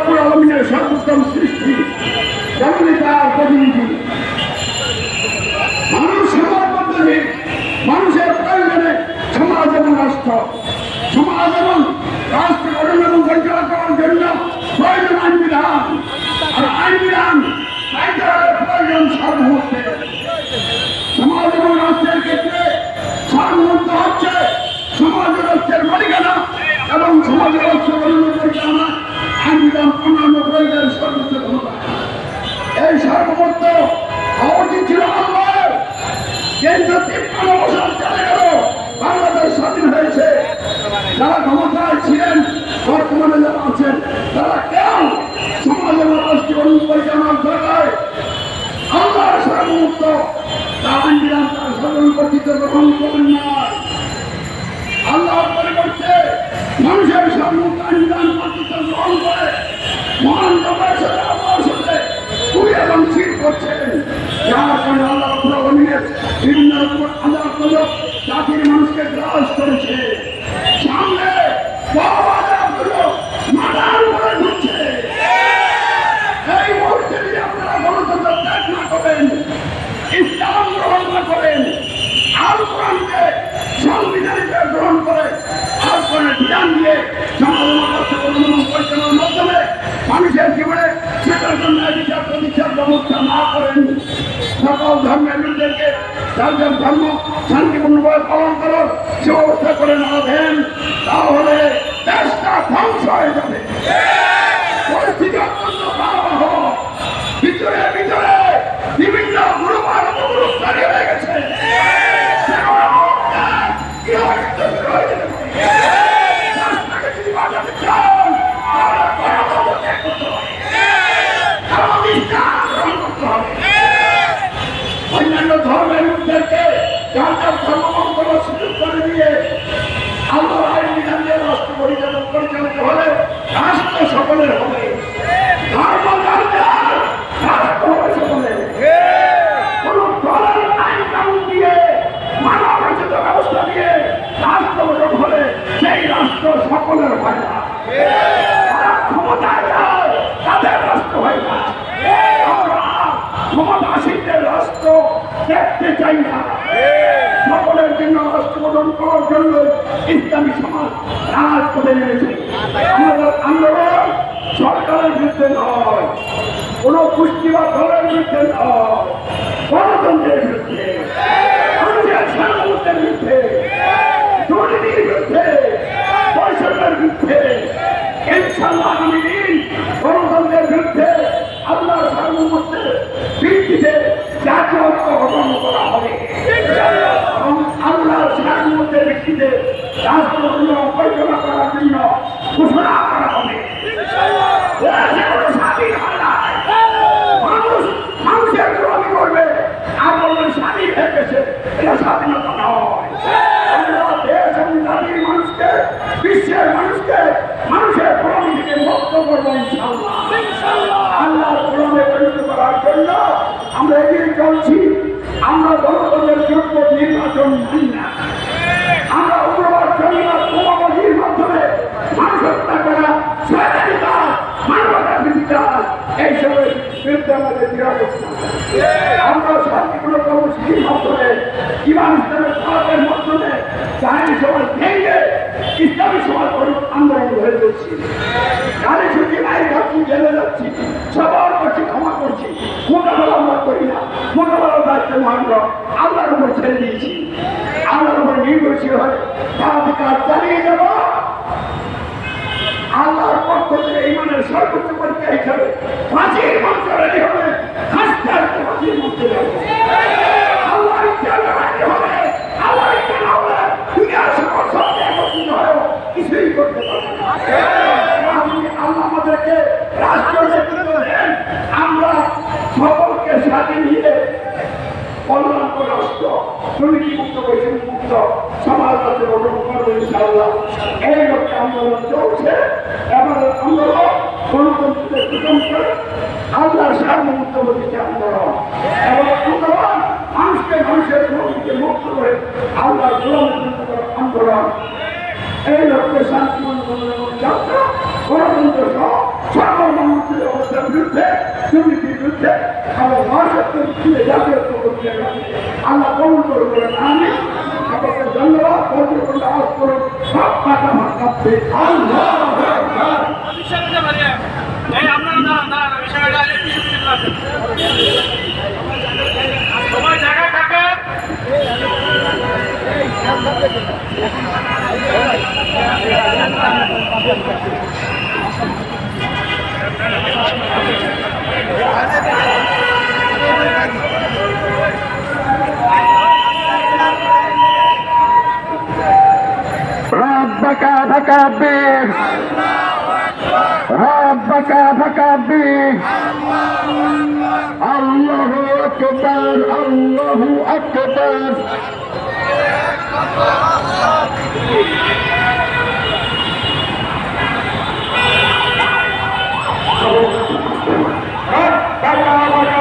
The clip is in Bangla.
রব্বুল আলামিনের সর্বোত্তম সৃষ্টি, যেমনই তার প্রতিনিধি। মানুষ সমাজ পদ্ধতি, মানুষের প্রয়োজনে সমাজ এবং রাষ্ট্র, সমাজ এবং রাষ্ট্র গঠন এবং পরিচালনা করার জন্য প্রয়োজন আইন বিধান, আর আইন বিধান প্রয়োজন সর্বমুহূর্তে। সমাজ এবং রাষ্ট্রের ক্ষেত্রে সর্বমুহূর্ত হচ্ছে সমাজ রাষ্ট্রের মালিকানা এবং সমাজ রাষ্ট্র গঠন পরিচালনা আইন বিধান অন্যান্য প্রয়োগের সর্বোচ্চ ক্ষমতা। এই সর্বমুহূর্ত হওয়া উচিত ছিল আল্লাহ, কিন্তু 53 বছর চলে গেল, বাংলাদেশ স্বাধীন হয়েছে। যারা ক্ষমতায় ছিলেন, বর্তমানে যারা আছেন, তারা কেউ সমাজ এবং রাষ্ট্রীয় পরিচালনার দরকার আল্লাহর সর্বমুক্ত আইন বিধান তার সাধারণ কর্তৃত্ব গ্রহণ করেন না। আল্লাহর পরিবর্তে মানুষের সর্বমুক্ত আইন বিধান কর্তৃত্ব গ্রহণ করে মহান রবের সাথে আল্লাহর সাথে তুই এবং স্থির করছেন, যার কারণে আল্লাহ বিভিন্ন রকম আজাব জাতির মানুষকে গ্রাস করেছে। সামনে মাথার উপরে ঘুরছে। এই মুহূর্তে যদি আপনারা গণতন্ত্র ত্যাগ না করেন, ইসলাম গ্রহণ না করেন, আল কোরআনকে সংবিধানকে গ্রহণ করে আল কোরআনের বিধান দিয়ে সমাজ পরিচালনার মাধ্যমে মানুষের জীবনে সেটার জন্য বিচার প্রতিষ্ঠার ব্যবস্থা না করেন, সকল ধর্মের লোকদেরকে যার যার ধর্ম শান্তিপূর্ণভাবে পালন করার সে ব্যবস্থা করে না দেন, তাহলে দেশটা ধ্বংস হয়ে যাবে। পরিস্থিতি অত্যন্ত ভয়াবহ। ভিতরে ভিতরে বিভিন্ন গ্রুপ আর উপগ্রুপ দাঁড়িয়ে হয়ে গেছে। অন্যান্য ধর্মের লোকদেরকে যার যার ধর্ম করার সুযোগ করে দিয়ে আল্লাহর আইন বিধান দিয়ে রাষ্ট্র পরিচালিত হলে রাষ্ট্র সকলের হবে, ধর্ম রাষ্ট্র হবে সকলের। কোন দলের আইন কানুন দিয়ে মানব রচিত ব্যবস্থা দিয়ে রাষ্ট্র গঠন হলে সেই রাষ্ট্র সকলের হয় না, ক্ষমতায় যায় তাদের রাষ্ট্র হয় না। ক্ষমতাসীনদের রাষ্ট্র দেখতে চাই না। সকলের জন্য রাষ্ট্র গঠন করার জন্য ইসলামী সমাজ রাজপথে নেমেছে। আমাদের আন্দোলন সরকারের বিরুদ্ধে নয়, কোন গোষ্ঠী বা দলের বিরুদ্ধে নয়, গণতন্ত্রের বিরুদ্ধে, মানুষের সার্বভৌমত্বের বিরুদ্ধে, দুর্নীতির বিরুদ্ধে, বৈষম্যের বিরুদ্ধে। ইনশাআল্লাহ আগামী দিন গণতন্ত্রের বিরুদ্ধে, আল্লাহর সার্বভৌমত্বের ভিত্তিতে জাতীয় ঐক্য গঠন করা হবে এবং আল্লাহর সার্বভৌমত্বের ভিত্তিতে রাষ্ট্র পরিচালনা করার জন্য ঘোষণা করা হবে। মানুষ মানুষের গোলামি করবে আর বলবে স্বাধীন হয়ে গেছে, এটা স্বাধীনতা নয়। দেশ এবং জাতির মানুষকে, বিশ্বের মানুষকে মানুষের গোলামি থেকে মুক্ত করবো ইনশাআল্লাহ। আল্লাহর গোলামে পরিণত করার জন্য আমরা এগিয়ে চলছি। আমরা গণতন্ত্রের যোগ্য নির্বাচন মানি না। আমরা উগ্রবাদ জঙ্গিবাদ বোমাবাজির মাধ্যমে মানুষ হত্যা করা, শয়তানি কাজ, মানবতার বিরুদ্ধে কাজ, এইসবের বিরুদ্ধে আমাদের নিরাপত্তা। আমরা শান্তিপূর্ণ কর্মসূচির মাধ্যমে ইমান ইসলামের ভারতের মাধ্যমে জাহানি সমাজ ভেঙে ইসলামী সমাজ আন্দোলন হয়ে যাচ্ছি। গাড়ি ছুটি মায়ের কাছে জেলে যাচ্ছি, সবার কাছে ক্ষমা করছি। মোকাবেলা আমরা করি না, মোকাবেলার দায়িত্ব আমরা আল্লাহর উপর ছেড়ে দিয়েছি। আল্লাহর উপর নির্ভরশীল হয়ে তার কাজ চালিয়ে যাব। আল্লাহর পক্ষ থেকে ইমানের সর্বোচ্চ পরীক্ষা হিসাবে ফাঁসির মঞ্চ রেডি হবে, হাসতে হাসতে ফাঁসির মঞ্চে যাবে। আল্লাহর ইচ্ছা হবে, আল্লাহর ইচ্ছা না হলে দুনিয়ার সকল সবকে একত্রিত হয়েও কিছুই করতে পারবে না। আল্লাহ আমাদেরকে রাষ্ট্র নেতৃত্ব দেন, আমরা সকলকে সাথে নিয়ে কল্যাণকর রাষ্ট্র, দুর্নীতিমুক্ত, বৈষম্যমুক্ত সমাজ রাষ্ট্র গঠন করবো ইনশাআল্লাহ। এই লক্ষ্যে আন্দোলন চলছে। এবার আন্দোলন গণতন্ত্রকে প্রথম করে আল্লাহর সার্বভৌমত্ব প্রতিষ্ঠা আন্দোলন এবং আন্দোলন মানুষকে মানুষের প্রকৃতিকে মুক্ত করে আল্লাহর গোলামী আন্দোলন। এই লক্ষ্যে শান্তিপূর্ণ যাত্রা গণতন্ত্র সহ সকল বাংলাদেশের অবস্থার বিরুদ্ধে, দুর্নীতির বিরুদ্ধে, আমার মহাসত্বের বিরুদ্ধে জাতীয় আল্লাহ কবুল করে বলেন আমি আপনাকে ধন্যবাদ আওয়াজ করুন সব টাকা আমার কাছে আল্লাহ সবাই জায়গায় থাকে ربك فكبر ربك فكبر الله أكبر الله أكبر ربك